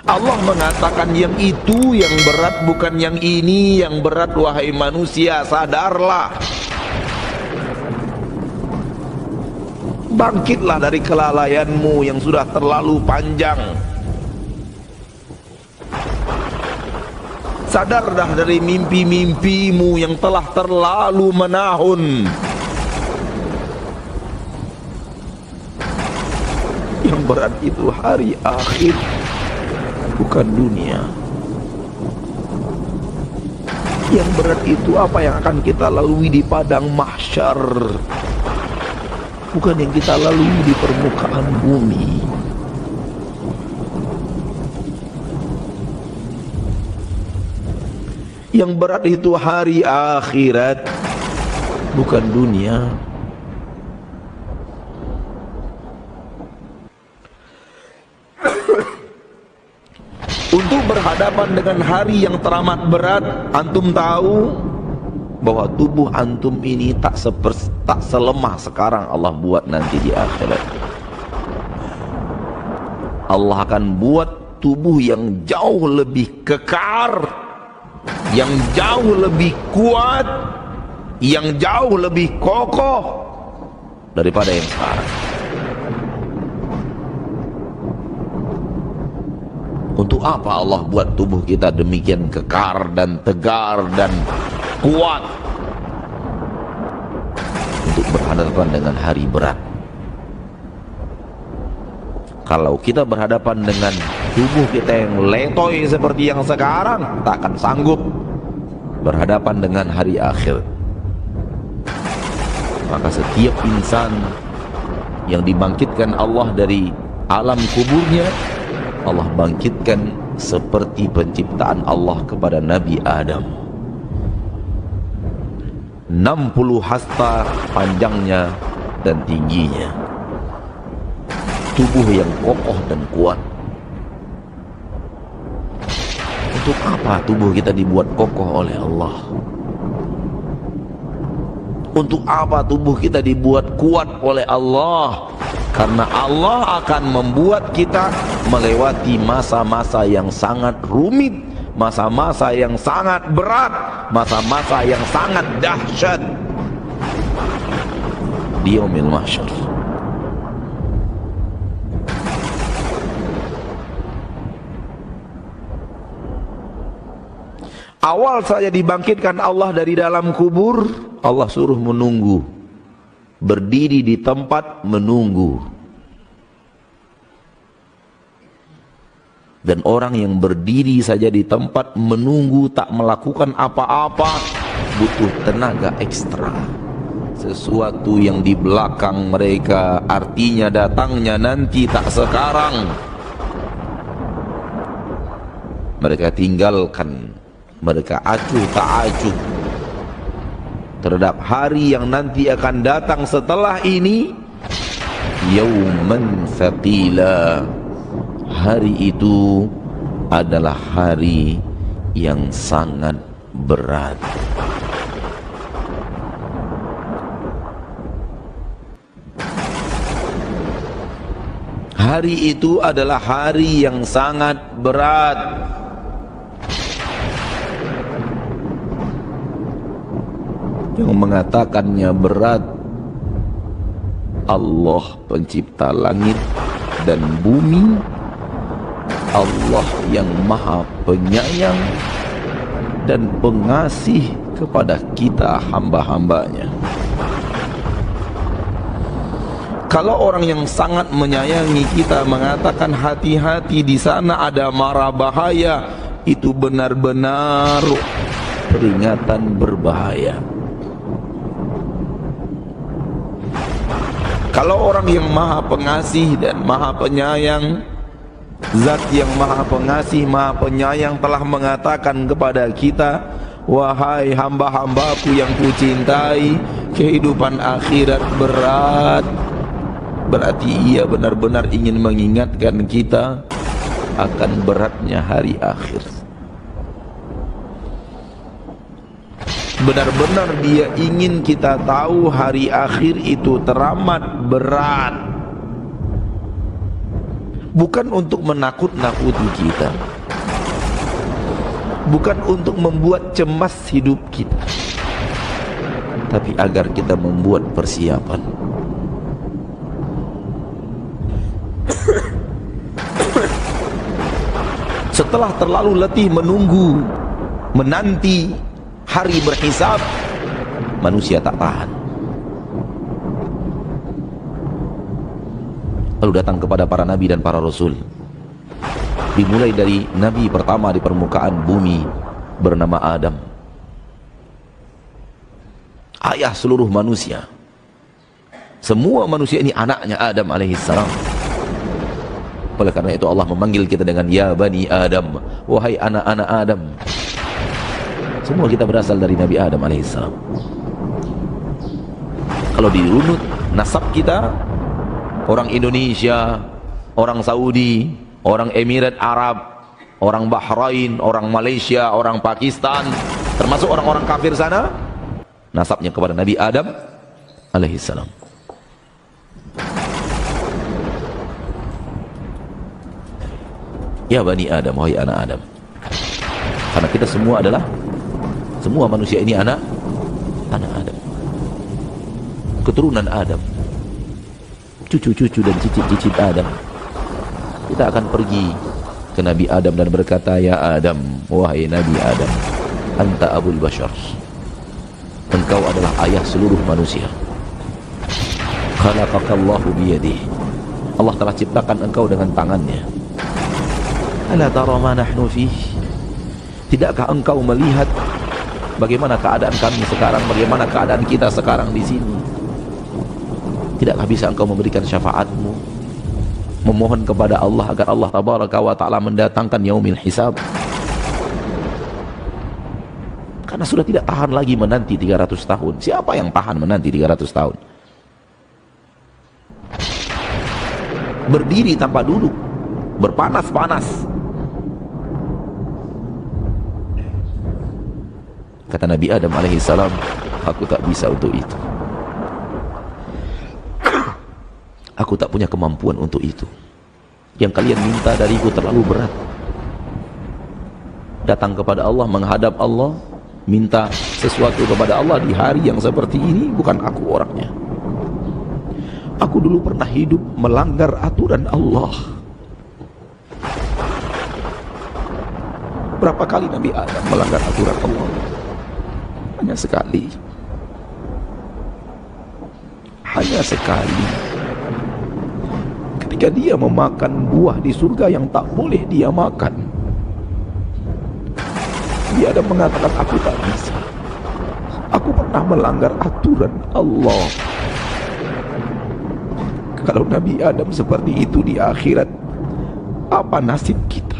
Allah mengatakan yang itu yang berat, bukan yang ini yang berat. Wahai manusia, sadarlah. Bangkitlah dari kelalaianmu yang sudah terlalu panjang. Sadarlah dari mimpi-mimpimu yang telah terlalu menahun. Yang berat itu hari akhir, bukan dunia. Yang berat itu apa yang akan kita lalui di padang mahsyar, bukan yang kita lalui di permukaan bumi. Yang berat itu hari akhirat, bukan dunia. Untuk berhadapan dengan hari yang teramat berat, antum tahu bahwa tubuh antum ini tak selemah sekarang Allah buat nanti di akhirat. Allah akan buat tubuh yang jauh lebih kekar, yang jauh lebih kuat, yang jauh lebih kokoh daripada yang sekarang. Untuk apa Allah buat tubuh kita demikian kekar dan tegar dan kuat? Untuk berhadapan dengan hari berat. Kalau kita berhadapan dengan tubuh kita yang letoy seperti yang sekarang, tak akan sanggup berhadapan dengan hari akhir. Maka setiap insan yang dibangkitkan Allah dari alam kuburnya, Allah bangkitkan seperti penciptaan Allah kepada Nabi Adam. 60 hasta panjangnya dan tingginya. Tubuh yang kokoh dan kuat. Untuk apa tubuh kita dibuat kokoh oleh Allah? Untuk apa tubuh kita dibuat kuat oleh Allah? Karena Allah akan membuat kita melewati masa-masa yang sangat rumit, masa-masa yang sangat berat, masa-masa yang sangat dahsyat di yaumil mahsyar. Awal saja dibangkitkan Allah dari dalam kubur, Allah suruh menunggu, berdiri di tempat menunggu. Dan orang yang berdiri saja di tempat menunggu, tak melakukan apa-apa, butuh tenaga ekstra. Sesuatu yang di belakang mereka artinya datangnya nanti, tak sekarang. Mereka tinggalkan, mereka acuh tak acuh terhadap hari yang nanti akan datang setelah ini. Yauman thaqila, hari itu adalah hari yang sangat berat. Hari itu adalah hari yang sangat berat. Yang mengatakannya berat Allah pencipta langit dan bumi, Allah yang maha penyayang dan pengasih kepada kita hamba-hambanya. Kalau orang yang sangat menyayangi kita mengatakan hati-hati di sana ada mara bahaya, itu benar-benar peringatan berbahaya. Kalau orang yang maha pengasih dan maha penyayang, Zat yang maha pengasih, maha penyayang telah mengatakan kepada kita, wahai hamba-hambaku yang kucintai, kehidupan akhirat berat. Berarti ia benar-benar ingin mengingatkan kita akan beratnya hari akhir. Benar-benar dia ingin kita tahu hari akhir itu teramat berat. bukan untuk menakut-nakuti kita, bukan untuk membuat cemas hidup kita, tapi agar kita membuat persiapan. Setelah terlalu letih menunggu, menanti hari berhisab, manusia tak tahan, lalu datang kepada para nabi dan para rasul. Dimulai dari nabi pertama di permukaan bumi bernama Adam, ayah seluruh manusia. Semua manusia ini anaknya Adam alaihissalam. Oleh karena itu Allah memanggil kita dengan ya bani Adam, wahai anak-anak Adam. Semua kita berasal dari Nabi Adam alaihissalam. Kalau dirunut nasab kita, orang Indonesia, orang Saudi, orang Emirat Arab, orang Bahrain, orang Malaysia, orang Pakistan, termasuk orang-orang kafir sana, nasabnya kepada Nabi Adam alaihissalam. Ya bani Adam, wahai anak Adam. Karena kita semua adalah, semua manusia ini anak Adam, keturunan Adam, cucu-cucu dan cicit-cicit Adam. Kita akan pergi ke Nabi Adam dan berkata, ya Adam, wahai Nabi Adam, anta abul bashar, engkau adalah ayah seluruh manusia. Khalaqakallahu biyadihi, Allah telah ciptakan engkau dengan tangannya. Ala tara ma nahnu fih, tidakkah engkau melihat bagaimana keadaan kami sekarang, bagaimana keadaan kita sekarang di sini? Tidakkah bisa engkau memberikan syafaatmu, memohon kepada Allah agar Allah tabaraka wa ta'ala mendatangkan yaumil hisab? Karena sudah tidak tahan lagi menanti 300 tahun. Siapa yang tahan menanti 300 tahun? Berdiri tanpa duduk, berpanas-panas. Kata Nabi Adam alaihissalam, aku tak bisa untuk itu. Aku tak punya kemampuan untuk itu. Yang kalian minta dariku terlalu berat. Datang kepada Allah, menghadap Allah, minta sesuatu kepada Allah di hari yang seperti ini, bukan aku orangnya. Aku dulu pernah hidup melanggar aturan Allah. Berapa kali Nabi Adam melanggar aturan Allah? Hanya sekali. Hanya sekali. Ketika dia memakan buah di surga yang tak boleh dia makan, dia ada mengatakan, aku tak bisa. Aku pernah melanggar aturan Allah. Kalau Nabi Adam seperti itu di akhirat, apa nasib kita?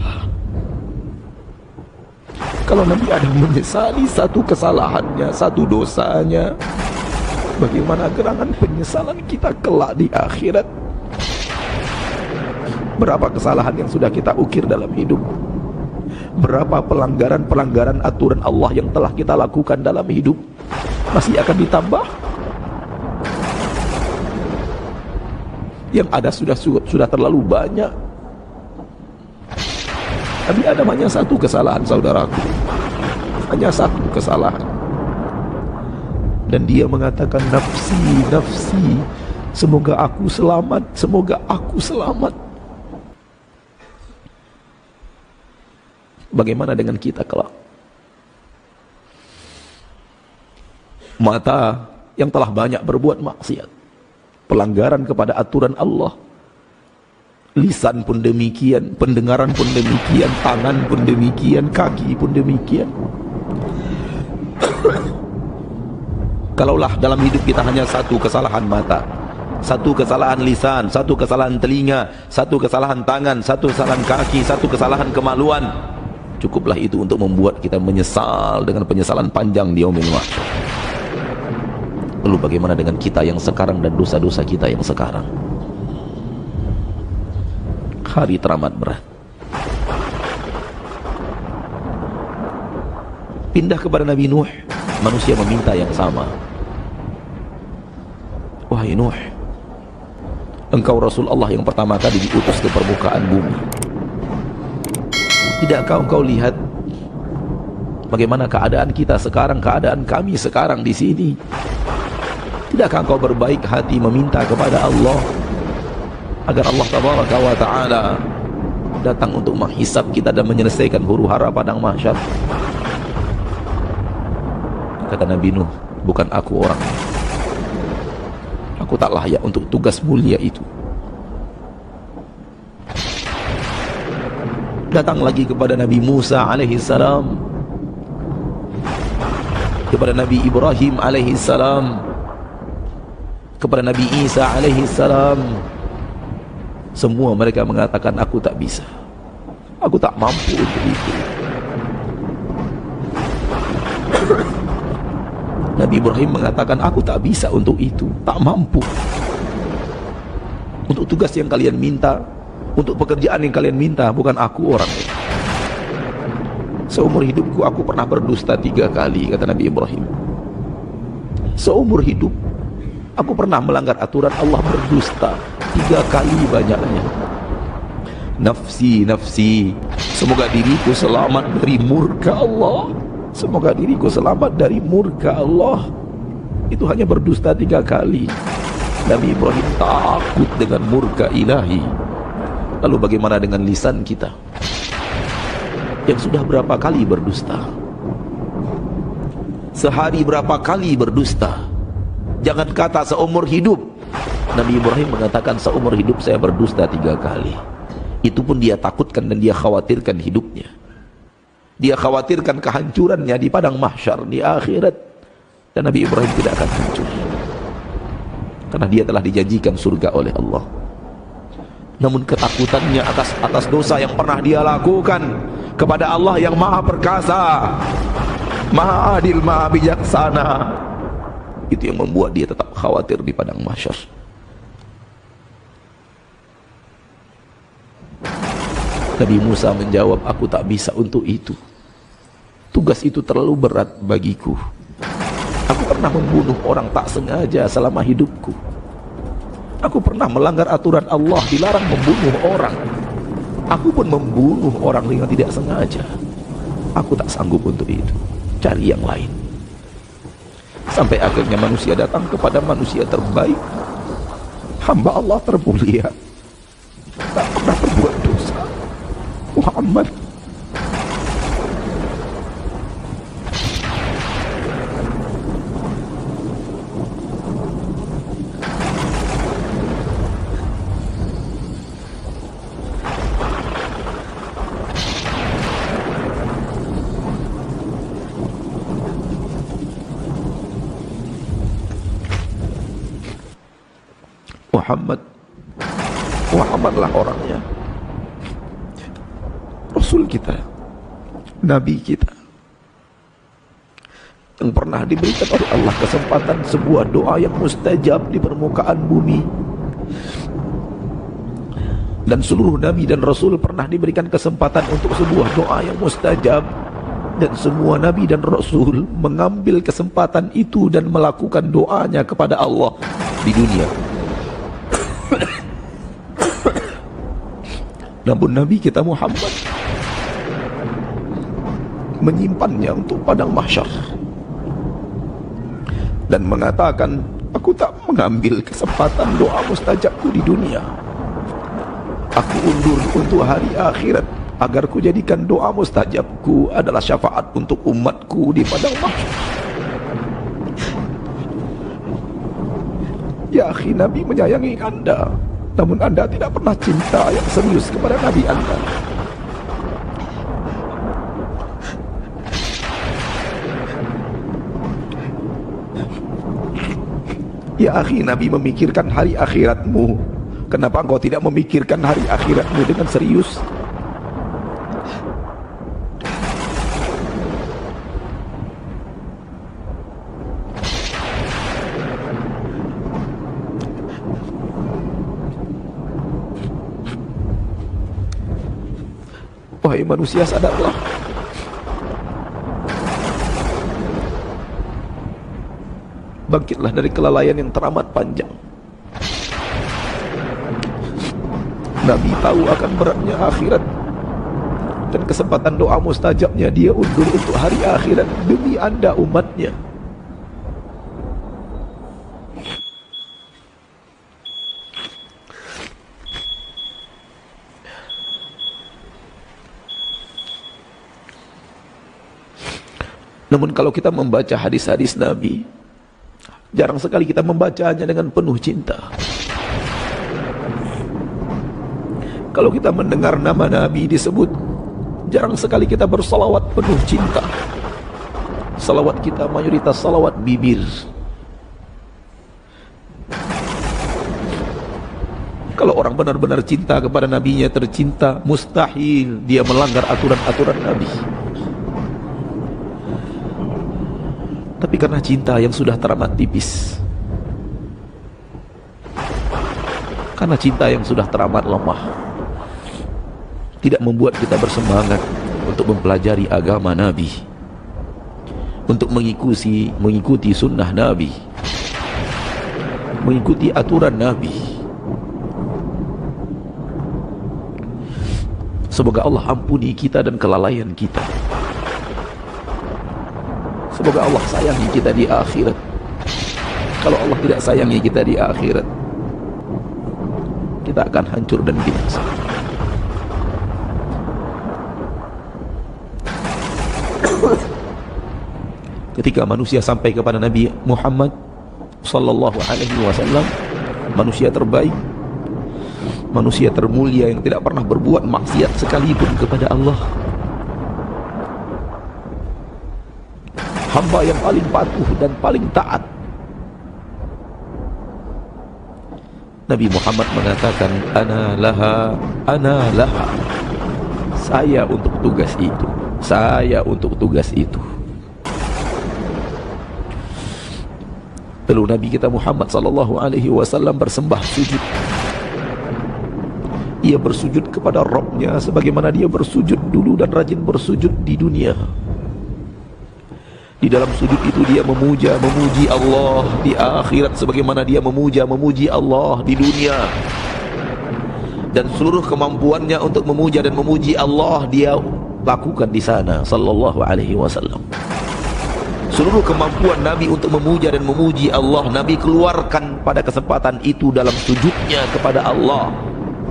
Kalau Nabi Adam menyesali satu kesalahannya, satu dosanya, bagaimana gerangan penyesalan kita kelak di akhirat? Berapa kesalahan yang sudah kita ukir dalam hidup? Berapa pelanggaran-pelanggaran aturan Allah yang telah kita lakukan dalam hidup? Masih akan ditambah? Yang ada sudah terlalu banyak. Nabi Adam hanya satu kesalahan, saudaraku. Hanya satu kesalahan. Dan dia mengatakan, nafsi, nafsi, semoga aku selamat, semoga aku selamat. Bagaimana dengan kita kelak? Mata yang telah banyak berbuat maksiat, pelanggaran kepada aturan Allah. Lisan pun demikian, pendengaran pun demikian, tangan pun demikian, kaki pun demikian. Kalaulah dalam hidup kita hanya satu kesalahan mata, satu kesalahan lisan, satu kesalahan telinga, satu kesalahan tangan, satu kesalahan kaki, satu kesalahan kemaluan, cukuplah itu untuk membuat kita menyesal dengan penyesalan panjang di yaumil mahsyar. Lalu bagaimana dengan kita yang sekarang dan dosa-dosa kita yang sekarang? Hari teramat berat. Pindah kepada Nabi Nuh, manusia meminta yang sama. Wahai Nuh, Engkau Rasul Allah yang pertama kali diutus ke permukaan bumi. Tidakkah engkau lihat bagaimana keadaan kita sekarang, keadaan kami sekarang di sini? Tidakkah engkau berbaik hati meminta kepada Allah agar Allah tabaraka wa ta'ala datang untuk menghisab kita dan menyelesaikan huru-hara padang mahsyar? Kata Nabi Nuh, bukan aku orang, aku tak layak untuk tugas mulia itu. Datang lagi kepada Nabi Musa alaihi salam, kepada Nabi Ibrahim alaihi salam, kepada Nabi Isa alaihi salam. Semua mereka mengatakan, aku tak bisa, aku tak mampu untuk itu. Nabi Ibrahim mengatakan, aku tak bisa untuk itu, tak mampu untuk tugas yang kalian minta, untuk pekerjaan yang kalian minta. Bukan aku orang. Seumur hidupku aku pernah berdusta 3 kali, kata Nabi Ibrahim. Seumur hidup aku pernah melanggar aturan Allah, berdusta 3 kali banyaknya. Nafsi, nafsi, semoga diriku selamat dari murka Allah, semoga diriku selamat dari murka Allah. Itu hanya berdusta 3 kali. Nabi Ibrahim takut dengan murka ilahi. Lalu bagaimana dengan lisan kita yang sudah berapa kali berdusta? Sehari berapa kali berdusta? Jangan kata seumur hidup. Nabi Ibrahim mengatakan, seumur hidup saya berdusta 3 kali. Itu pun dia takutkan dan dia khawatirkan hidupnya. Dia khawatirkan kehancurannya di padang mahsyar, di akhirat. Dan Nabi Ibrahim tidak akan hancur, karena dia telah dijanjikan surga oleh Allah. Namun ketakutannya atas dosa yang pernah dia lakukan kepada Allah yang maha perkasa, maha adil, maha bijaksana, itu yang membuat dia tetap khawatir di padang mahsyar. Nabi Musa menjawab, aku tak bisa untuk itu. Tugas itu terlalu berat bagiku. Aku pernah membunuh orang tak sengaja selama hidupku. Aku pernah melanggar aturan Allah, dilarang membunuh orang. Aku pun membunuh orang dengan tidak sengaja. Aku tak sanggup untuk itu. Cari yang lain. Sampai akhirnya manusia datang kepada manusia terbaik, hamba Allah termulia, tak pernah berbuat dosa, Muhammad. Muhammadlah orangnya, Rasul kita, Nabi kita, yang pernah diberikan oleh Allah kesempatan sebuah doa yang mustajab di permukaan bumi. Dan seluruh Nabi dan Rasul pernah diberikan kesempatan untuk sebuah doa yang mustajab. Dan semua Nabi dan Rasul mengambil kesempatan itu dan melakukan doanya kepada Allah di dunia. Namun Nabi kita Muhammad menyimpannya untuk padang mahsyar dan mengatakan, aku tak mengambil kesempatan doa mustajabku di dunia. Aku undur untuk hari akhirat agar ku jadikan doa mustajabku adalah syafaat untuk umatku di padang mahsyar. Ya akhi, Nabi menyayangi Anda, namun Anda tidak pernah cinta yang serius kepada Nabi Anda. Ya akhi, Nabi memikirkan hari akhiratmu. Kenapa engkau tidak memikirkan hari akhiratmu dengan serius? Wahai manusia, sadarlah. Bangkitlah dari kelalaian yang teramat panjang. Nabi tahu akan beratnya akhirat, dan kesempatan doa mustajabnya dia undur untuk hari akhirat demi Anda umatnya. Namun kalau kita membaca hadis-hadis Nabi, jarang sekali kita membacanya dengan penuh cinta. Kalau kita mendengar nama Nabi disebut, jarang sekali kita bersalawat penuh cinta. Salawat kita mayoritas salawat bibir. Kalau orang benar-benar cinta kepada Nabinya, tercinta, mustahil dia melanggar aturan-aturan Nabi. Tapi karena cinta yang sudah teramat tipis, karena cinta yang sudah teramat lemah, tidak membuat kita bersemangat untuk mempelajari agama Nabi, untuk mengikuti sunnah Nabi, mengikuti aturan Nabi. Semoga Allah ampuni kita dan kelalaian kita. Semoga Allah sayangi kita di akhirat. Kalau Allah tidak sayangi kita di akhirat, kita akan hancur dan binasa. Ketika manusia sampai kepada Nabi Muhammad sallallahu alaihi wasallam, manusia terbaik, manusia termulia yang tidak pernah berbuat maksiat sekalipun kepada Allah, hamba yang paling patuh dan paling taat, Nabi Muhammad mengatakan, ana laha, saya untuk tugas itu, saya untuk tugas itu. Lalu Nabi kita Muhammad sallallahu alaihi wasallam bersembah sujud. Ia bersujud kepada Rabbnya sebagaimana dia bersujud dulu dan rajin bersujud di dunia. Di dalam sujud itu dia memuji Allah di akhirat sebagaimana dia memuji Allah di dunia. Dan seluruh kemampuannya untuk memuja dan memuji Allah dia lakukan di sana sallallahu alaihi wasallam. Seluruh kemampuan Nabi untuk memuja dan memuji Allah, Nabi keluarkan pada kesempatan itu dalam sujudnya kepada Allah.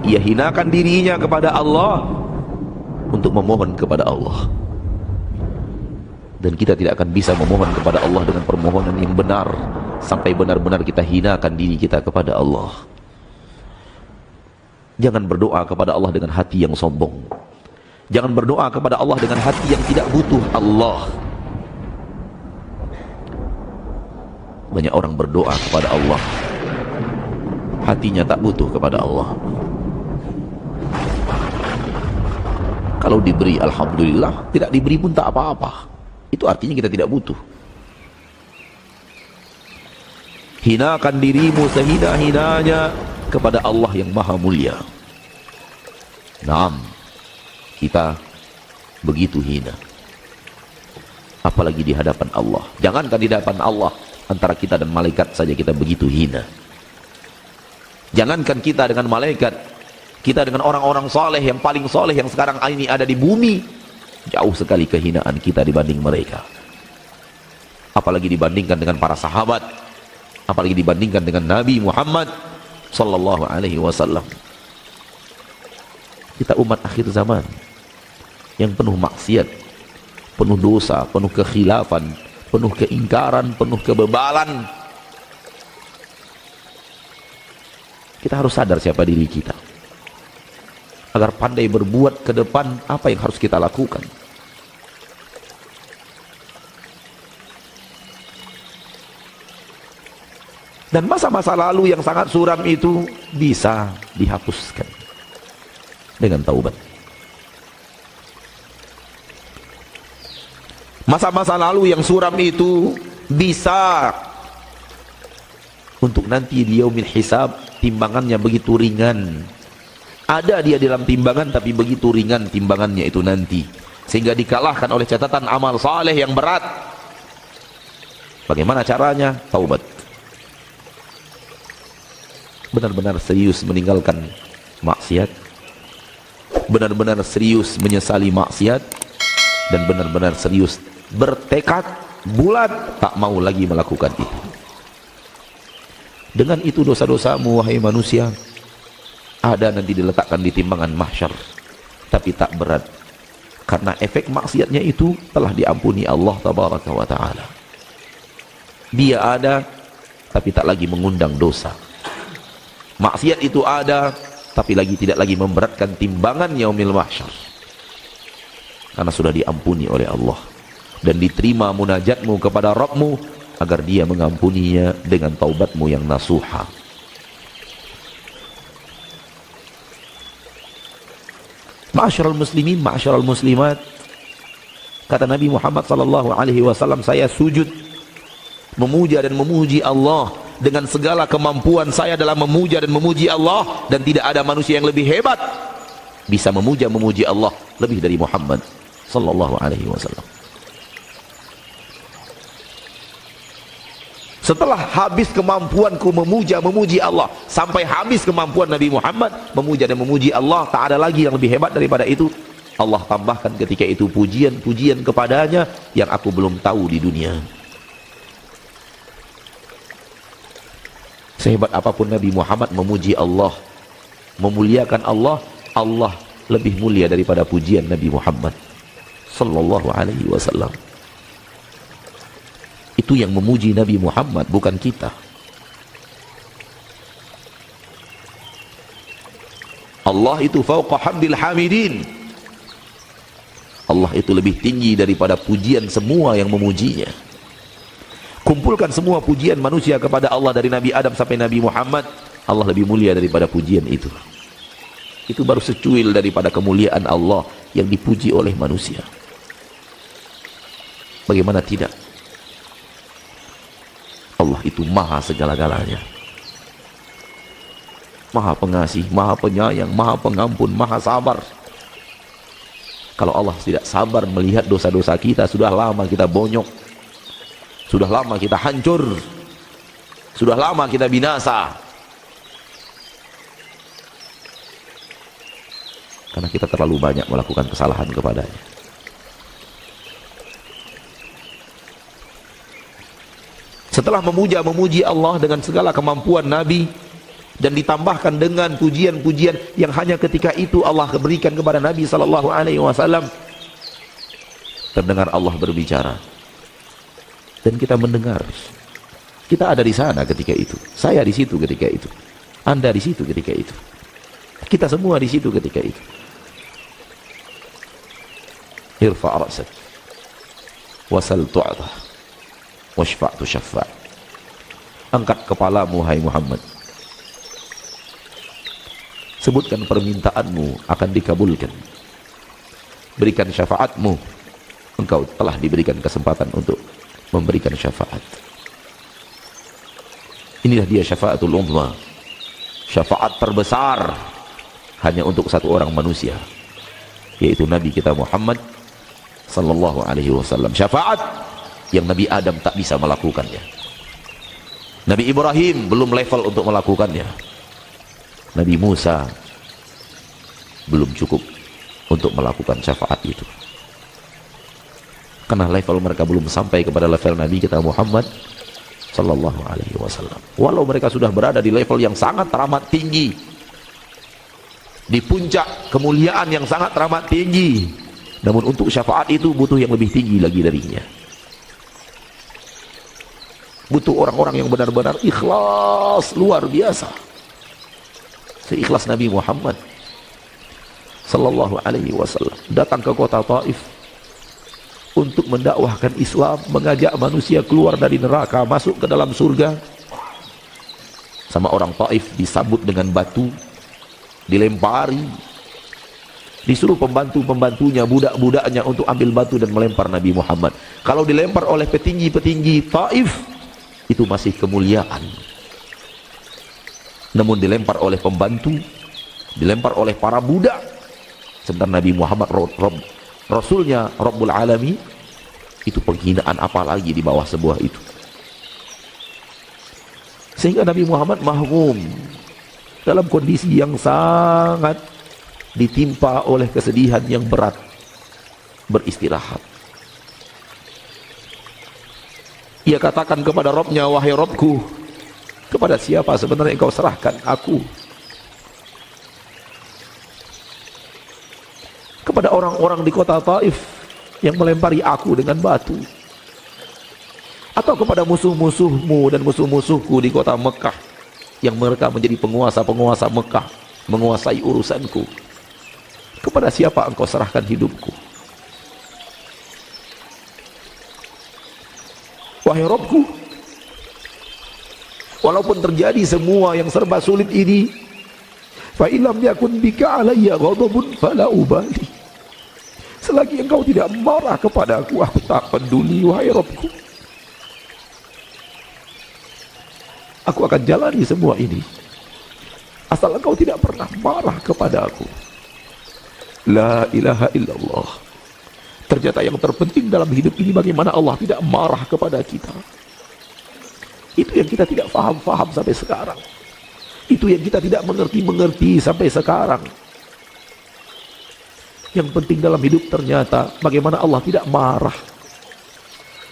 Ia hinakan dirinya kepada Allah untuk memohon kepada Allah. Dan kita tidak akan bisa memohon kepada Allah dengan permohonan yang benar sampai benar-benar kita hinakan diri kita kepada Allah. Jangan berdoa kepada Allah dengan hati yang sombong. Jangan berdoa kepada Allah dengan hati yang tidak butuh Allah. Banyak orang berdoa kepada Allah, hatinya tak butuh kepada Allah. Kalau diberi alhamdulillah, tidak diberi pun tak apa-apa. Itu artinya kita tidak butuh. Hinakan dirimu sehina-hinanya kepada Allah yang maha mulia. Naam, kita begitu hina, apalagi di hadapan Allah. Jangankan di hadapan Allah, antara kita dan malaikat saja kita begitu hina. Jangankan kita dengan malaikat, kita dengan orang-orang soleh yang paling soleh yang sekarang ini ada di bumi, jauh sekali kehinaan kita dibanding mereka. Apalagi dibandingkan dengan para sahabat, apalagi dibandingkan dengan Nabi Muhammad sallallahu alaihi wasallam. Kita umat akhir zaman yang penuh maksiat, penuh dosa, penuh kekhilafan, penuh keingkaran, penuh kebebalan. Kita harus sadar siapa diri kita, agar pandai berbuat ke depan apa yang harus kita lakukan. Dan masa-masa lalu yang sangat suram itu bisa dihapuskan dengan taubat. Masa-masa lalu yang suram itu bisa untuk nanti di yaumil hisab timbangannya begitu ringan. Ada dia dalam timbangan tapi begitu ringan timbangannya itu nanti, sehingga dikalahkan oleh catatan amal saleh yang berat. Bagaimana caranya? Taubat. Benar-benar serius meninggalkan maksiat, benar-benar serius menyesali maksiat dan benar-benar serius bertekad bulat tak mau lagi melakukan itu. Dengan itu dosa-dosamu wahai manusia ada nanti diletakkan di timbangan mahsyar, tapi tak berat karena efek maksiatnya itu telah diampuni Allah tabaraka wa taala. Dia ada tapi tak lagi mengundang dosa. Maksiat itu ada tapi tidak lagi memberatkan timbangan yaumil mahsyar karena sudah diampuni oleh Allah dan diterima munajatmu kepada Rabbmu agar dia mengampuninya dengan taubatmu yang nasuha. Ma'asyiral muslimin, ma'asyiral muslimat, kata Nabi Muhammad sallallahu alaihi wasallam, saya sujud memuja dan memuji Allah dengan segala kemampuan saya dalam memuja dan memuji Allah, dan tidak ada manusia yang lebih hebat bisa memuja memuji Allah lebih dari Muhammad sallallahu alaihi wasallam. Setelah habis kemampuanku memuja memuji Allah, sampai habis kemampuan Nabi Muhammad memuja dan memuji Allah, tak ada lagi yang lebih hebat daripada itu. Allah tambahkan ketika itu pujian-pujian kepadanya yang aku belum tahu di dunia. Sehebat apapun Nabi Muhammad memuji Allah, memuliakan Allah, Allah lebih mulia daripada pujian Nabi Muhammad sallallahu alaihi wasallam. Itu yang memuji Nabi Muhammad, bukan kita. Allah itu fauqa hamdil hamidin. Allah itu lebih tinggi daripada pujian semua yang memujinya. Kumpulkan semua pujian manusia kepada Allah dari Nabi Adam sampai Nabi Muhammad, Allah lebih mulia daripada pujian itu. Itu baru secuil daripada kemuliaan Allah yang dipuji oleh manusia. Bagaimana tidak? Allah itu maha segala-galanya, maha pengasih, maha penyayang, maha pengampun, maha sabar. Kalau Allah tidak sabar melihat dosa-dosa kita, sudah lama kita bonyok, sudah lama kita hancur, sudah lama kita binasa, karena kita terlalu banyak melakukan kesalahan kepadanya. Setelah memuji Allah dengan segala kemampuan Nabi dan ditambahkan dengan pujian-pujian yang hanya ketika itu Allah berikan kepada Nabi sallallahu alaihi wasallam, terdengar Allah berbicara dan kita mendengar. Kita ada di sana ketika itu, saya di situ ketika itu, Anda di situ ketika itu, kita semua di situ ketika itu. Irfa' ra'sak wasal tu'ta washfa' tushaffa'. Angkat kepalamu hai Muhammad, sebutkan permintaanmu akan dikabulkan, berikan syafaatmu, engkau telah diberikan kesempatan untuk memberikan syafaat. Inilah dia syafaatul uzma, syafaat terbesar hanya untuk satu orang manusia, yaitu Nabi kita Muhammad sallallahu alaihi wasallam. Syafaat yang Nabi Adam tak bisa melakukannya, Nabi Ibrahim belum level untuk melakukannya, Nabi Musa belum cukup untuk melakukan syafaat itu, karena level mereka belum sampai kepada level Nabi kita Muhammad sallallahu alaihi wasallam. Walau mereka sudah berada di level yang sangat teramat tinggi, di puncak kemuliaan yang sangat teramat tinggi, namun untuk syafaat itu butuh yang lebih tinggi lagi darinya. Butuh orang-orang yang benar-benar ikhlas luar biasa, seikhlas Nabi Muhammad sallallahu alaihi wasallam datang ke kota Taif untuk mendakwahkan Islam, mengajak manusia keluar dari neraka masuk ke dalam surga. Sama orang Taif disambut dengan batu, dilempari, disuruh pembantu-pembantunya, budak-budaknya untuk ambil batu dan melempar Nabi Muhammad. Kalau dilempar oleh petinggi-petinggi Taif itu masih kemuliaan, namun dilempar oleh pembantu, dilempar oleh para budak, sementara Nabi Muhammad Rasulnya Rabbul Alamin, itu penghinaan apalagi di bawah sebuah itu. Sehingga Nabi Muhammad mahmum dalam kondisi yang sangat ditimpa oleh kesedihan yang berat, beristirahat. Ia katakan kepada Robnya, wahai Robku, kepada siapa sebenarnya engkau serahkan aku? Kepada orang-orang di kota Taif yang melempari aku dengan batu, atau kepada musuh-musuhmu dan musuh-musuhku di kota Mekah yang mereka menjadi penguasa-penguasa Mekah, menguasai urusanku? Kepada siapa engkau serahkan hidupku? Wahai Rabbku, walaupun terjadi semua yang serba sulit ini, fa illam yakun bika alayya ghadabun fala ubali. Selagi engkau tidak marah kepadaku, aku tak peduli, wahai Rabbku. Aku akan jalani semua ini asal engkau tidak pernah marah kepada aku. La ilaha illallah. Ternyata yang terpenting dalam hidup ini bagaimana Allah tidak marah kepada kita. Itu yang kita tidak faham sampai sekarang. Itu yang kita tidak mengerti sampai sekarang. Yang penting dalam hidup ternyata bagaimana Allah tidak marah,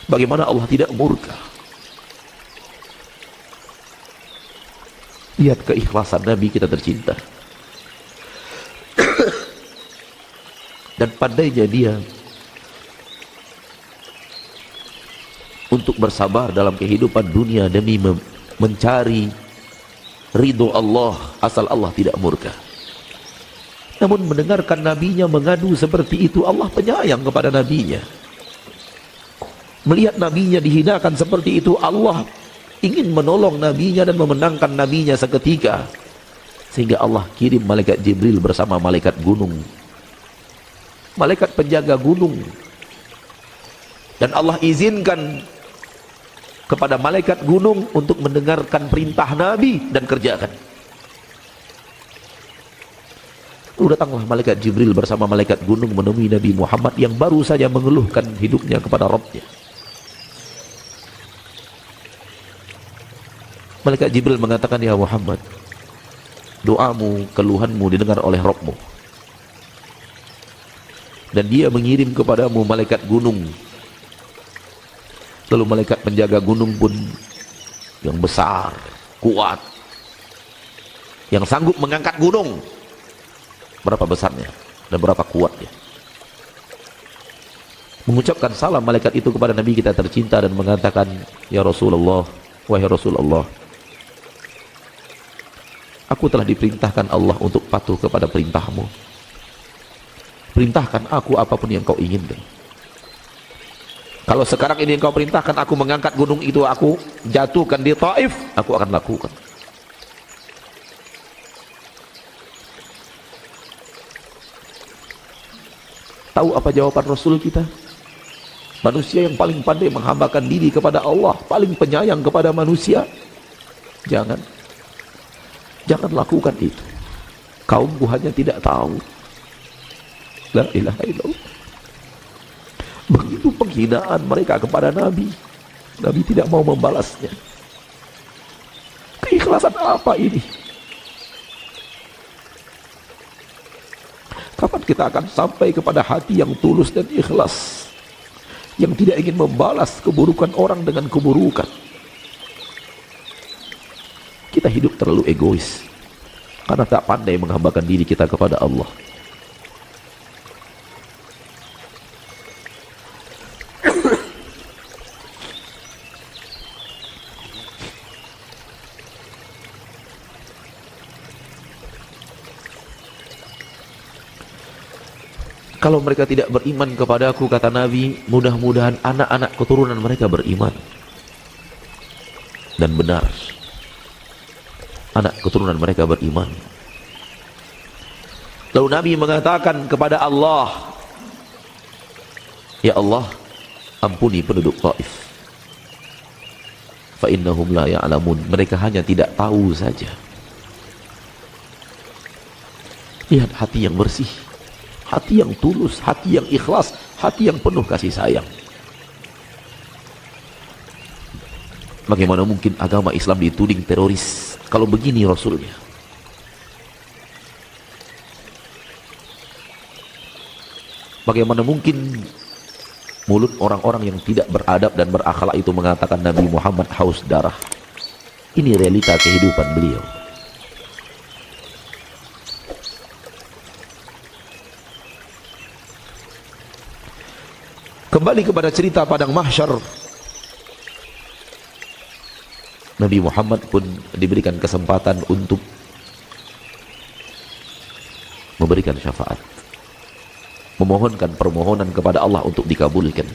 bagaimana Allah tidak murka. Lihat keikhlasan Nabi kita tercinta. Dan pandainya dia untuk bersabar dalam kehidupan dunia demi mencari ridho Allah, asal Allah tidak murka. Namun mendengarkan nabinya mengadu seperti itu, Allah penyayang kepada nabinya. Melihat nabinya dihinakan seperti itu, Allah ingin menolong nabinya dan memenangkan nabinya seketika. Sehingga Allah kirim malaikat Jibril bersama malaikat gunung, malaikat penjaga gunung. Dan Allah izinkan kepada malaikat gunung untuk mendengarkan perintah Nabi dan kerjakan. Lalu datanglah malaikat Jibril bersama malaikat gunung menemui Nabi Muhammad yang baru saja mengeluhkan hidupnya kepada Rabbnya. Malaikat Jibril mengatakan, ya Muhammad, doamu, keluhanmu didengar oleh Rabbmu. Dan dia mengirim kepadamu malaikat gunung. Lalu malaikat penjaga gunung pun yang besar, kuat, yang sanggup mengangkat gunung. Berapa besarnya dan berapa kuatnya. Mengucapkan salam malaikat itu kepada Nabi kita tercinta dan mengatakan, ya Rasulullah, wahai Rasulullah, aku telah diperintahkan Allah untuk patuh kepada perintahmu. Perintahkan aku apapun yang kau inginkan. Kalau sekarang ini engkau perintahkan aku mengangkat gunung itu, aku jatuhkan di Taif, aku akan lakukan. Tahu apa jawaban Rasul kita? Manusia yang paling pandai menghambakan diri kepada Allah, paling penyayang kepada manusia. Jangan lakukan itu. Kaumku hanya tidak tahu. La ilaha illallah. Begitu penghinaan mereka kepada Nabi. Nabi tidak mau membalasnya. Keikhlasan apa ini? Kapan kita akan sampai kepada hati yang tulus dan ikhlas, yang tidak ingin membalas keburukan orang dengan keburukan? Kita hidup terlalu egois karena tak pandai menghambakan diri kita kepada Allah. Kalau mereka tidak beriman kepadaku, kata Nabi, mudah-mudahan anak-anak keturunan mereka beriman. Dan benar, anak keturunan mereka beriman. Lalu Nabi mengatakan kepada Allah, ya Allah, ampuni penduduk Taif, fa innahum la ya'lamun, mereka hanya tidak tahu saja. Lihat hati yang bersih, hati yang tulus, hati yang ikhlas, hati yang penuh kasih sayang. Bagaimana mungkin agama Islam dituding teroris kalau begini Rasulnya? Bagaimana mungkin mulut orang-orang yang tidak beradab dan berakhlak itu mengatakan Nabi Muhammad haus darah? Ini realita kehidupan beliau. Kembali kepada cerita padang mahsyar, Nabi Muhammad pun diberikan kesempatan untuk memberikan syafaat, memohonkan permohonan kepada Allah untuk dikabulkan.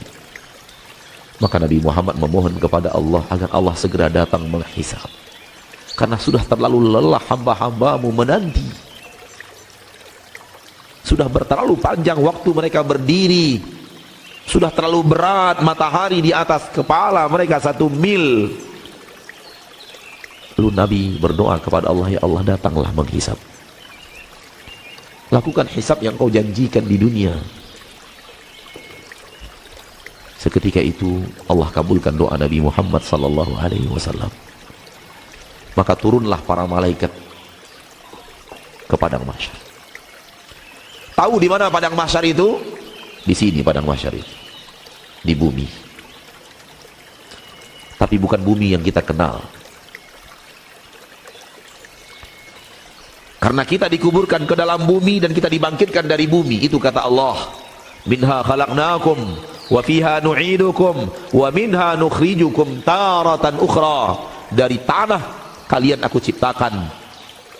Maka Nabi Muhammad memohon kepada Allah agar Allah segera datang menghisab, karena sudah terlalu lelah hamba-hambamu menanti. Sudah terlalu panjang waktu mereka berdiri, sudah terlalu berat matahari di atas kepala mereka 1 mil. Lalu Nabi berdoa kepada Allah, ya Allah, datanglah menghisab. Lakukan hisab yang kau janjikan di dunia. Seketika itu Allah kabulkan doa Nabi Muhammad sallallahu alaihi wasallam. Maka turunlah para malaikat ke padang mahsyar. Tahu di mana padang mahsyar itu? Di sini padang mahsyar itu. Di bumi. Tapi bukan bumi yang kita kenal. Karena kita dikuburkan ke dalam bumi dan kita dibangkitkan dari bumi. Itu kata Allah, minha khalaqnakum wa fiha nu'idukum wa minha nukhrijukum taratan ukhra. Dari tanah kalian aku ciptakan,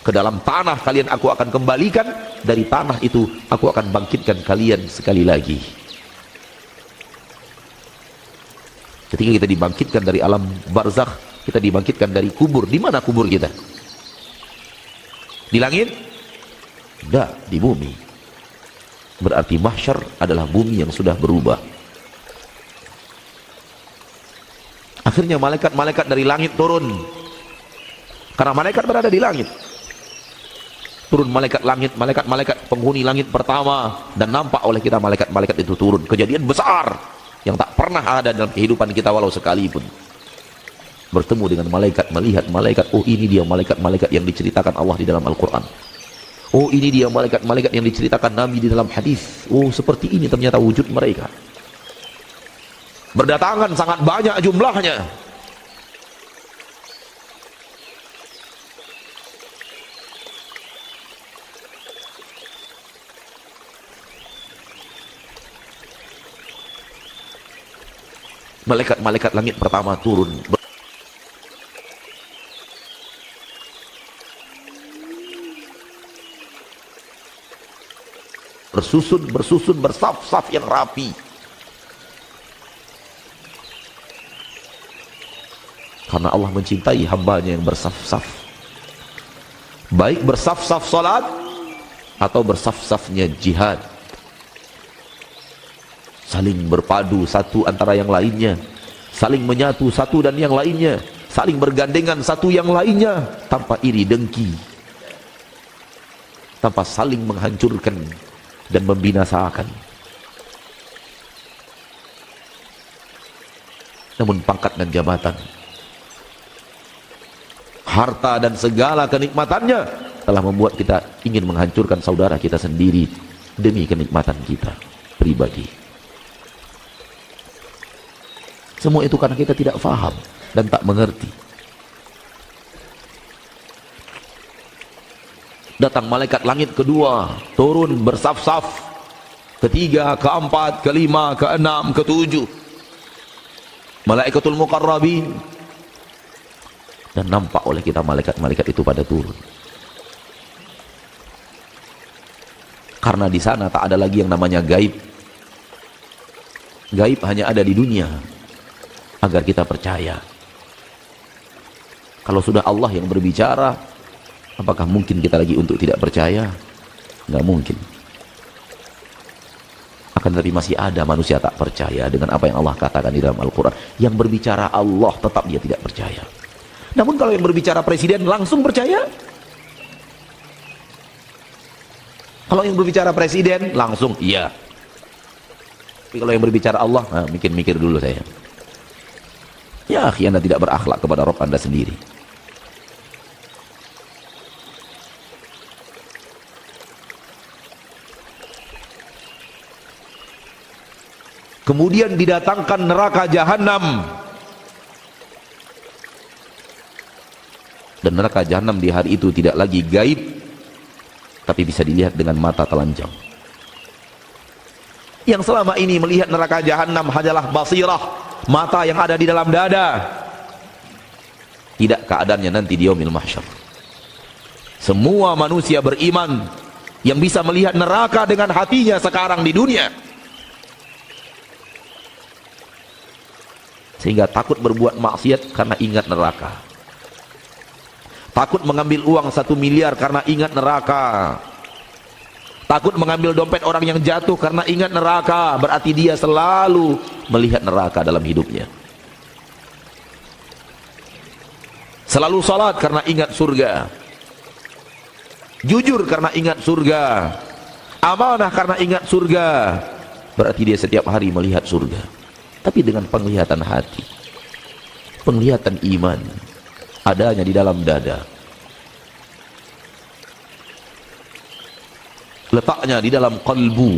ke dalam tanah kalian aku akan kembalikan, dari tanah itu aku akan bangkitkan kalian sekali lagi. Ketika kita dibangkitkan dari alam barzakh, kita dibangkitkan dari kubur. Di mana kubur kita? Di langit? Tidak, di bumi. Berarti mahsyar adalah bumi yang sudah berubah. Akhirnya malaikat-malaikat dari langit turun. Karena malaikat berada di langit. Turun malaikat langit, malaikat-malaikat penghuni langit pertama, dan nampak oleh kita malaikat-malaikat itu turun. Kejadian besar yang tak pernah ada dalam kehidupan kita walau sekalipun. Bertemu dengan malaikat, melihat malaikat, oh ini dia malaikat-malaikat yang diceritakan Allah di dalam Al-Quran. Oh ini dia malaikat-malaikat yang diceritakan Nabi di dalam hadis. Oh seperti ini ternyata wujud mereka. Berdatangan sangat banyak jumlahnya. Malaikat-malaikat langit pertama turun. Bersusun bersaf-saf yang rapi. Karena Allah mencintai hambanya yang bersaf-saf. Baik bersaf-saf salat atau bersaf-safnya jihad. Saling berpadu satu antara yang lainnya, saling menyatu satu dan yang lainnya, saling bergandengan satu yang lainnya, tanpa iri dengki, tanpa saling menghancurkan dan membinasakan. Namun pangkat dan jabatan, harta dan segala kenikmatannya telah membuat kita ingin menghancurkan saudara kita sendiri demi kenikmatan kita pribadi. Semua itu karena kita tidak faham dan tak mengerti. Datang malaikat langit kedua, turun bersaf-saf, ketiga, keempat, kelima, keenam, ketujuh, malaikatul muqarrabin, dan nampak oleh kita malaikat-malaikat itu pada turun. Karena di sana tak ada lagi yang namanya gaib. Gaib hanya ada di dunia, agar kita percaya. Kalau sudah Allah yang berbicara, apakah mungkin kita lagi untuk tidak percaya? Nggak mungkin. Akan tetapi masih ada manusia tak percaya dengan apa yang Allah katakan di dalam Al-Quran. Yang berbicara Allah tetap dia tidak percaya. Namun kalau yang berbicara presiden langsung percaya. Kalau yang berbicara presiden langsung iya. Tapi kalau yang berbicara Allah, nah, mikir-mikir dulu saya. Ya, Anda tidak berakhlak kepada Rabb Anda sendiri. Kemudian didatangkan neraka jahanam. Dan neraka jahanam di hari itu tidak lagi gaib, tapi bisa dilihat dengan mata telanjang. Yang selama ini melihat neraka jahanam hanyalah basirah, mata yang ada di dalam dada. Tidak keadaannya nanti di yaumil mahsyar. Semua manusia beriman yang bisa melihat neraka dengan hatinya sekarang di dunia, sehingga takut berbuat maksiat karena ingat neraka. Takut mengambil uang 1 miliar karena ingat neraka. Takut mengambil dompet orang yang jatuh karena ingat neraka. Berarti dia selalu melihat neraka dalam hidupnya. Selalu salat karena ingat surga. Jujur karena ingat surga. Amanah karena ingat surga. Berarti dia setiap hari melihat surga, tapi dengan penglihatan hati, penglihatan iman, adanya di dalam dada, letaknya di dalam kalbu.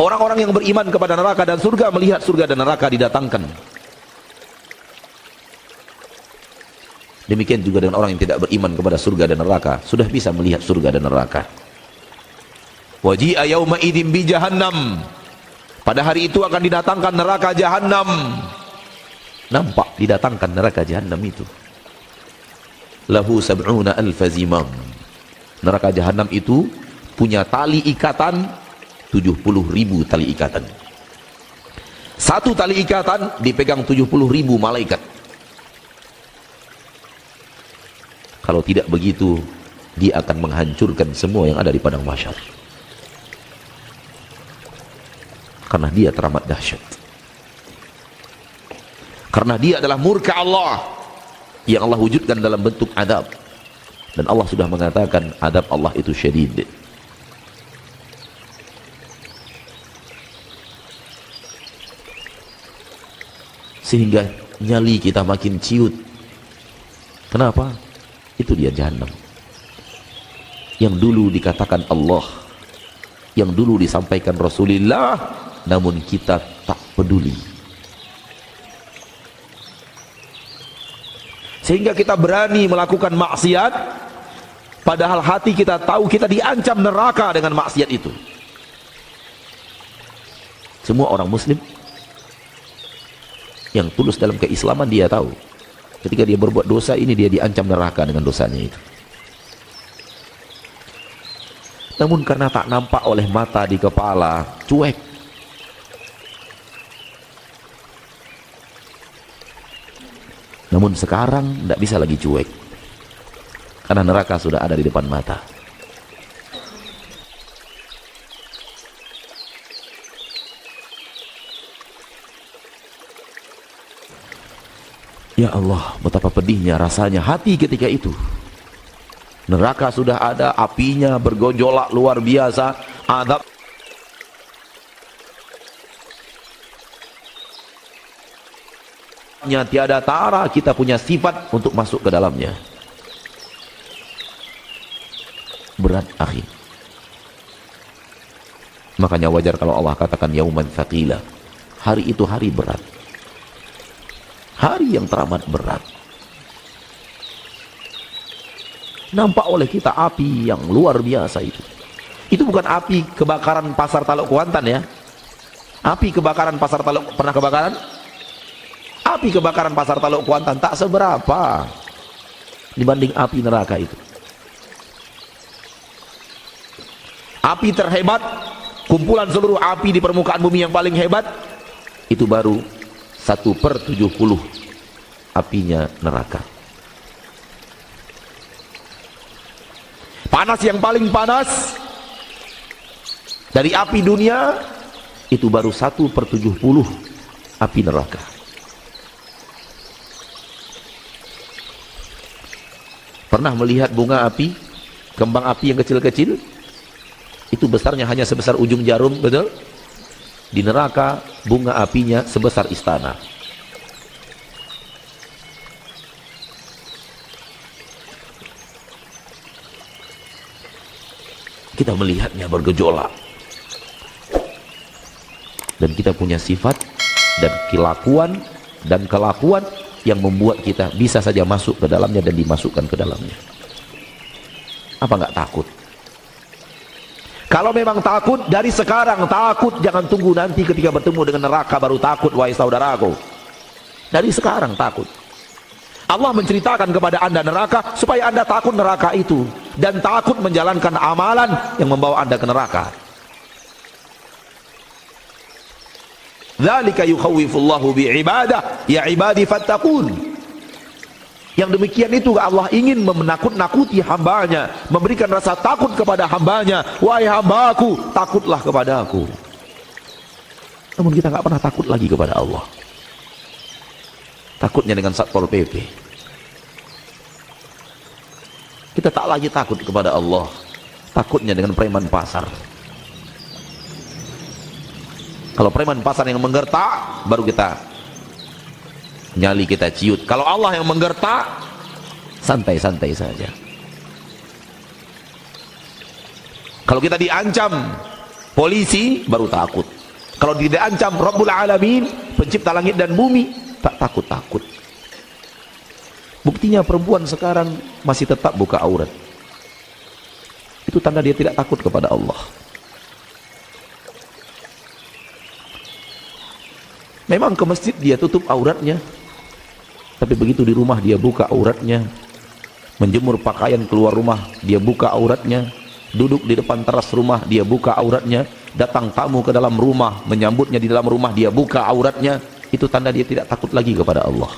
Orang-orang yang beriman kepada neraka dan surga melihat surga dan neraka didatangkan. Demikian juga dengan orang yang tidak beriman kepada surga dan neraka, sudah bisa melihat surga dan neraka. Waji'a yauma idzin bi jahannam. Pada hari itu akan didatangkan neraka jahanam. Nampak didatangkan neraka jahanam itu. Lahu sab'una alfa zimam. Neraka jahanam itu punya tali ikatan 70.000 tali ikatan. Satu tali ikatan dipegang 70.000 malaikat. Kalau tidak begitu, dia akan menghancurkan semua yang ada di padang mahsyar. Karena dia teramat dahsyat. Karena dia adalah murka Allah yang Allah wujudkan dalam bentuk adab. Dan Allah sudah mengatakan adab Allah itu syadid. Sehingga nyali kita makin ciut. Kenapa? Itu dia jahannam. Yang dulu dikatakan Allah, yang dulu disampaikan Rasulullah, namun kita tak peduli. Sehingga kita berani melakukan maksiat, padahal hati kita tahu kita diancam neraka dengan maksiat itu. Semua orang muslim yang tulus dalam keislaman, dia tahu ketika dia berbuat dosa ini, dia diancam neraka dengan dosanya itu. Namun karena tak nampak oleh mata di kepala, cuek. Namun sekarang tidak bisa lagi cuek, karena neraka sudah ada di depan mata. Ya Allah, betapa pedihnya rasanya hati ketika itu. Neraka sudah ada, apinya bergojolak luar biasa, azab tiada tara, kita punya sifat untuk masuk ke dalamnya. Berat, akhi. Makanya wajar kalau Allah katakan yauman tsaqila. Hari itu hari berat, hari yang teramat berat. Nampak oleh kita api yang luar biasa itu. Itu bukan api kebakaran pasar Taluk Kuantan ya. Api kebakaran pasar Taluk, pernah kebakaran? Api kebakaran pasar Taluk Kuantan tak seberapa dibanding api neraka itu. Api terhebat, kumpulan seluruh api di permukaan bumi yang paling hebat, itu baru 1/70 apinya neraka. Panas yang paling panas dari api dunia, itu baru 1/70 api neraka. Pernah melihat bunga api, kembang api yang kecil-kecil? Itu besarnya hanya sebesar ujung jarum, betul? Di neraka bunga apinya sebesar istana. Kita melihatnya bergejolak. Dan kita punya sifat dan kelakuan yang membuat kita bisa saja masuk ke dalamnya dan dimasukkan ke dalamnya. Apa enggak takut? Kalau memang takut, dari sekarang takut, jangan tunggu nanti ketika bertemu dengan neraka baru takut, wahai saudaraku. Dari sekarang takut. Allah menceritakan kepada anda neraka supaya anda takut neraka itu dan takut menjalankan amalan yang membawa anda ke neraka. Dzalika yukhawwifullahu bi'ibadah ya ibadi fattaqun. Yang demikian itu Allah ingin menakut-nakuti hambanya, memberikan rasa takut kepada hambanya. Wahai hambaku, takutlah kepada aku. Namun kita nggak pernah takut lagi kepada Allah. Takutnya dengan Satpol PP. Kita tak lagi takut kepada Allah. Takutnya dengan preman pasar. Kalau preman pasar yang menggertak, baru kita nyali kita ciut. Kalau Allah yang menggertak, santai-santai saja. Kalau kita diancam polisi, baru takut. Kalau diancam Rabbul Alamin, pencipta langit dan bumi, tak takut-takut. Buktinya perempuan sekarang masih tetap buka aurat. Itu tanda dia tidak takut kepada Allah. Memang ke masjid dia tutup auratnya, tapi begitu di rumah dia buka auratnya. Menjemur pakaian keluar rumah, dia buka auratnya. Duduk di depan teras rumah, dia buka auratnya. Datang tamu ke dalam rumah, menyambutnya di dalam rumah, dia buka auratnya. Itu tanda dia tidak takut lagi kepada Allah.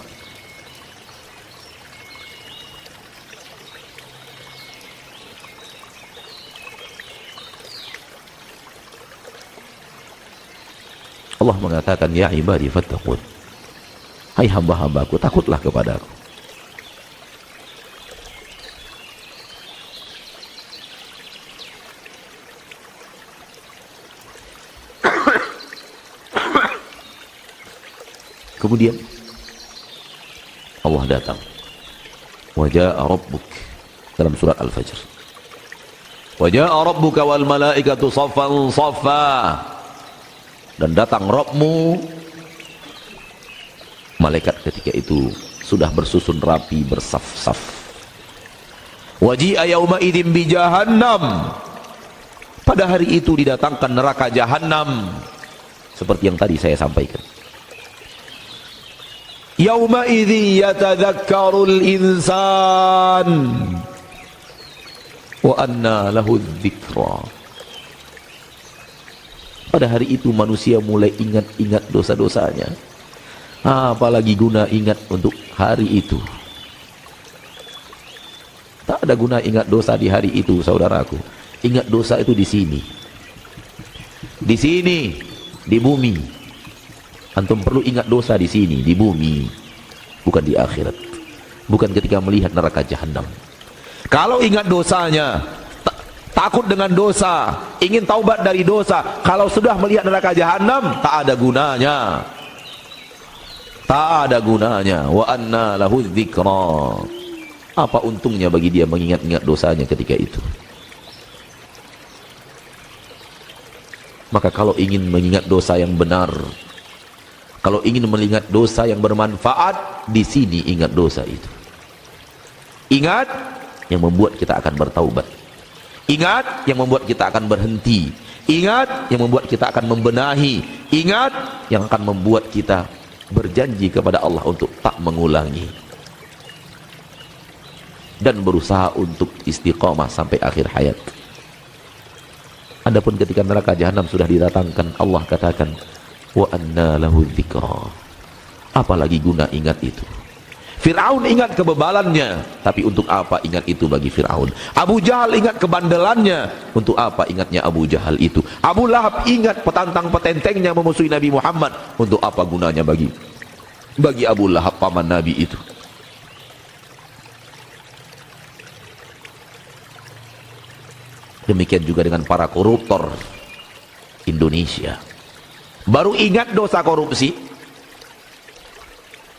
Allah mengatakan, ya ibadi fattaqun. Hai hamba-hambaku, takutlah kepadaku. Kemudian Allah datang. Wa jaa'a rabbuk, dalam surat Al-Fajr. Wa jaa'a rabbuka wal malaikatu saffan saffa. Dan datang Rabbmu, malaikat ketika itu sudah bersusun rapi, bersaf-saf. Waji'a yauma idzin bi jahannam. Pada hari itu didatangkan neraka Jahannam, seperti yang tadi saya sampaikan. Yauma idzin yatadzakkarul insan wa anna lahu dzikra. Pada hari itu manusia mulai ingat-ingat dosa-dosanya. Apalagi guna ingat untuk hari itu. Tak ada guna ingat dosa di hari itu, saudaraku. Ingat dosa itu di sini. Di sini, di bumi. Antum perlu ingat dosa di sini, di bumi. Bukan di akhirat. Bukan ketika melihat neraka Jahannam. Kalau ingat dosanya, takut dengan dosa, ingin taubat dari dosa, kalau sudah melihat neraka Jahannam, tak ada gunanya. Tak ada gunanya. Wa anna lahu dzikra. Apa untungnya bagi dia mengingat-ingat dosanya ketika itu? Maka kalau ingin mengingat dosa yang benar, kalau ingin mengingat dosa yang bermanfaat, di sini ingat dosa itu. Ingat yang membuat kita akan bertaubat. Ingat yang membuat kita akan berhenti. Ingat yang membuat kita akan membenahi. Ingat yang akan membuat kita berjanji kepada Allah untuk tak mengulangi. Dan berusaha untuk istiqamah sampai akhir hayat. Adapun ketika neraka Jahannam sudah didatangkan, Allah katakan, wa anna lahu dzikra. Apalagi guna ingat itu? Fir'aun ingat kebebalannya, tapi untuk apa ingat itu bagi Fir'aun? Abu Jahal ingat kebandelannya, untuk apa ingatnya Abu Jahal itu? Abu Lahab ingat petantang petentengnya memusuhi Nabi Muhammad, untuk apa gunanya bagi Abu Lahab paman Nabi itu? Demikian juga dengan para koruptor Indonesia. Baru ingat dosa korupsi,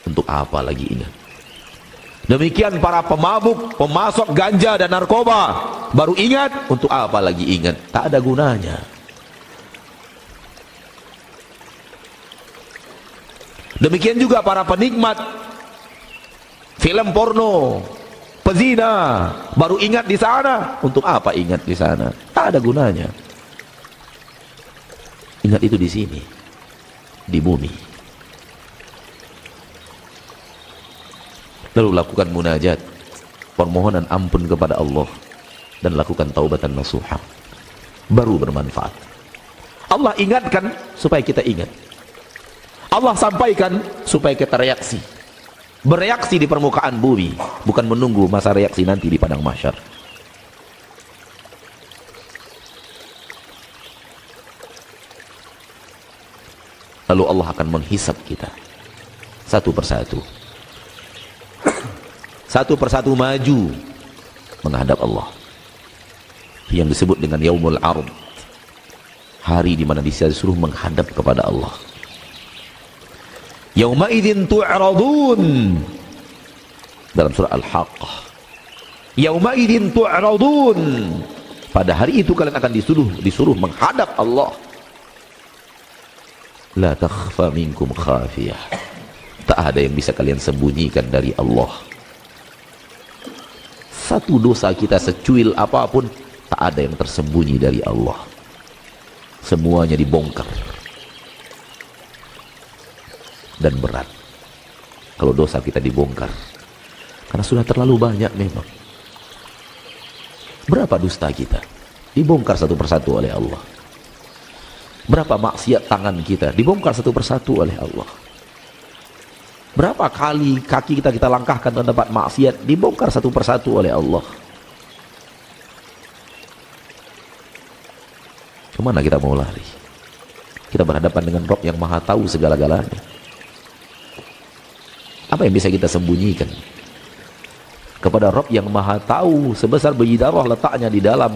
untuk apa lagi ingat? Demikian para pemabuk, pemasok ganja dan narkoba, baru ingat, untuk apa lagi ingat? Tak ada gunanya. Demikian juga para penikmat film porno, pezina, baru ingat di sana, untuk apa ingat di sana? Tak ada gunanya. Ingat itu di sini, di bumi. Lalu lakukan munajat, permohonan ampun kepada Allah, dan lakukan taubatan nasuha, baru bermanfaat. Allah ingatkan supaya kita ingat, Allah sampaikan supaya kita reaksi. Bereaksi di permukaan bumi, bukan menunggu masa reaksi nanti di padang mahsyar. Lalu Allah akan menghisap kita satu persatu. Satu persatu maju menghadap Allah, yang disebut dengan Yaumul Ard, hari di mana disuruh menghadap kepada Allah. Yauma idzin tu'radun, dalam surah Al-Haqqah. Yauma idzin tu'radun, pada hari itu kalian akan disuruh menghadap Allah. La takhfa minkum khafiyah, tak ada yang bisa kalian sembunyikan dari Allah. Satu dosa kita secuil apapun, tak ada yang tersembunyi dari Allah. Semuanya dibongkar. Dan berat kalau dosa kita dibongkar, karena sudah terlalu banyak memang. Berapa dusta kita dibongkar satu persatu oleh Allah. Berapa maksiat tangan kita dibongkar satu persatu oleh Allah. Berapa kali kaki kita langkahkan ke tempat maksiat, dibongkar satu persatu oleh Allah. Kemana kita mau lari? Kita berhadapan dengan Rabb yang maha tahu segala-galanya. Apa yang bisa kita sembunyikan kepada Rabb yang maha tahu sebesar biji darah letaknya di dalam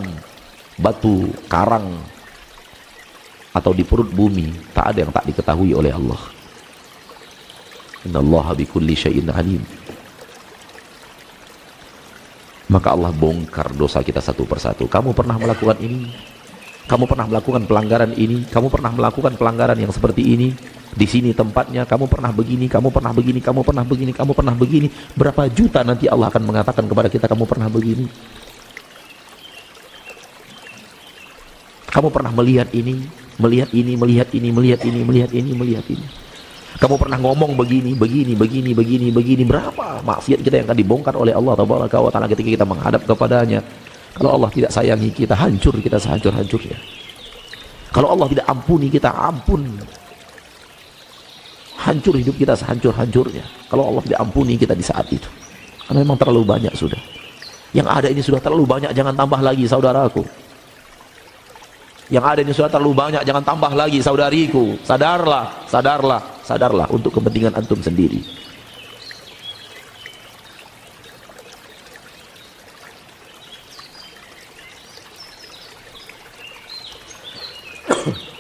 batu karang atau di perut bumi? Tak ada yang tak diketahui oleh Allah. Innallaha bikulli syai'in alim. Maka Allah bongkar dosa kita satu persatu. Kamu pernah melakukan ini, kamu pernah melakukan pelanggaran ini, kamu pernah melakukan pelanggaran yang seperti ini, di sini tempatnya, kamu pernah begini, kamu pernah begini, kamu pernah begini, kamu pernah begini. Berapa juta nanti Allah akan mengatakan kepada kita, kamu pernah begini, kamu pernah melihat ini, melihat ini, melihat ini, melihat ini, melihat ini, melihat ini. Kamu pernah ngomong begini, begini, begini, begini, begini. Berapa maksiat kita yang akan dibongkar oleh Allah Tabaraka wa Ta'ala ketika kita menghadap kepadanya. Kalau Allah tidak sayangi kita, hancur kita sehancur-hancurnya. Kalau Allah tidak ampuni kita, ampun, hancur hidup kita sehancur-hancurnya. Kalau Allah tidak ampuni kita di saat itu, karena memang terlalu banyak sudah. Yang ada ini sudah terlalu banyak, jangan tambah lagi saudaraku. Yang ada ini sudah terlalu banyak, jangan tambah lagi saudariku. Sadarlah, sadarlah, sadarlah untuk kepentingan antum sendiri.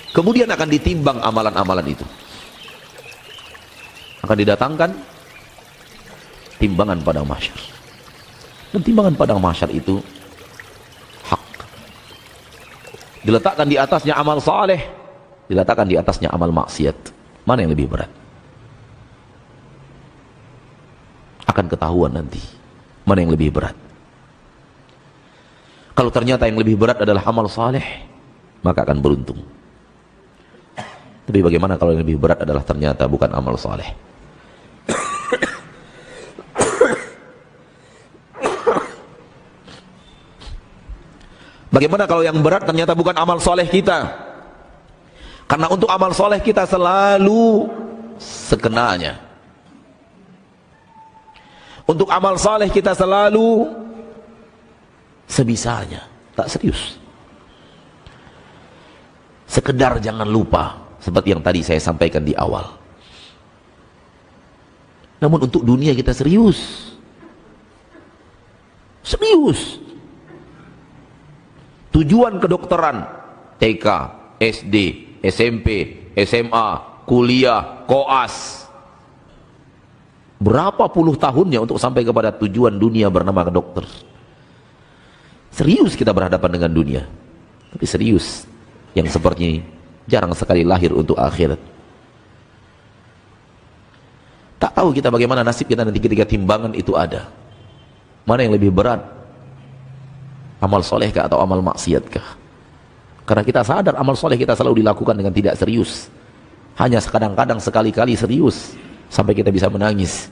Kemudian akan ditimbang amalan-amalan itu. Akan didatangkan timbangan padang mahsyar. Dan timbangan padang mahsyar itu hak. Diletakkan di atasnya amal saleh, diletakkan di atasnya amal maksiat. Mana yang lebih berat? Akan ketahuan nanti mana yang lebih berat. Kalau ternyata yang lebih berat adalah amal saleh, maka akan beruntung. Tapi bagaimana kalau yang lebih berat adalah ternyata bukan amal saleh? Bagaimana kalau yang berat ternyata bukan amal soleh kita? Karena untuk amal soleh kita selalu sekenanya. Untuk amal soleh kita selalu sebisanya. Tak serius. Sekedar jangan lupa, seperti yang tadi saya sampaikan di awal. Namun untuk dunia kita serius. Serius. Tujuan kedokteran, TK, SD, SMP, SMA, kuliah, koas. Berapa puluh tahunnya untuk sampai kepada tujuan dunia bernama dokter. Serius kita berhadapan dengan dunia. Tapi serius, yang seperti jarang sekali lahir untuk akhirat. Tak tahu kita bagaimana nasib kita nanti ketika timbangan itu ada. Mana yang lebih berat? Amal solehkah atau amal maksiatkah? Karena kita sadar amal soleh kita selalu dilakukan dengan tidak serius. Hanya kadang-kadang sekali-kali serius sampai kita bisa menangis.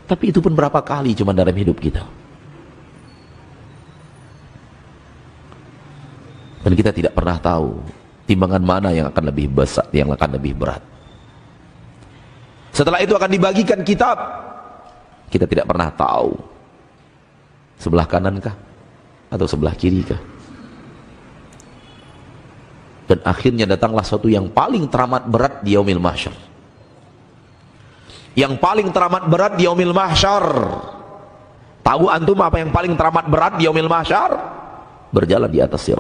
Tapi itu pun berapa kali cuma dalam hidup kita. Dan kita tidak pernah tahu timbangan mana yang akan lebih besar, yang akan lebih berat. Setelah itu akan dibagikan kitab. Kita tidak pernah tahu sebelah kanankah atau sebelah kirikah. Dan akhirnya datanglah suatu yang paling teramat berat di yaumil mahsyar. Yang paling teramat berat di yaumil mahsyar. Tahu antum apa yang paling teramat berat di yaumil mahsyar? Berjalan di atas sirat.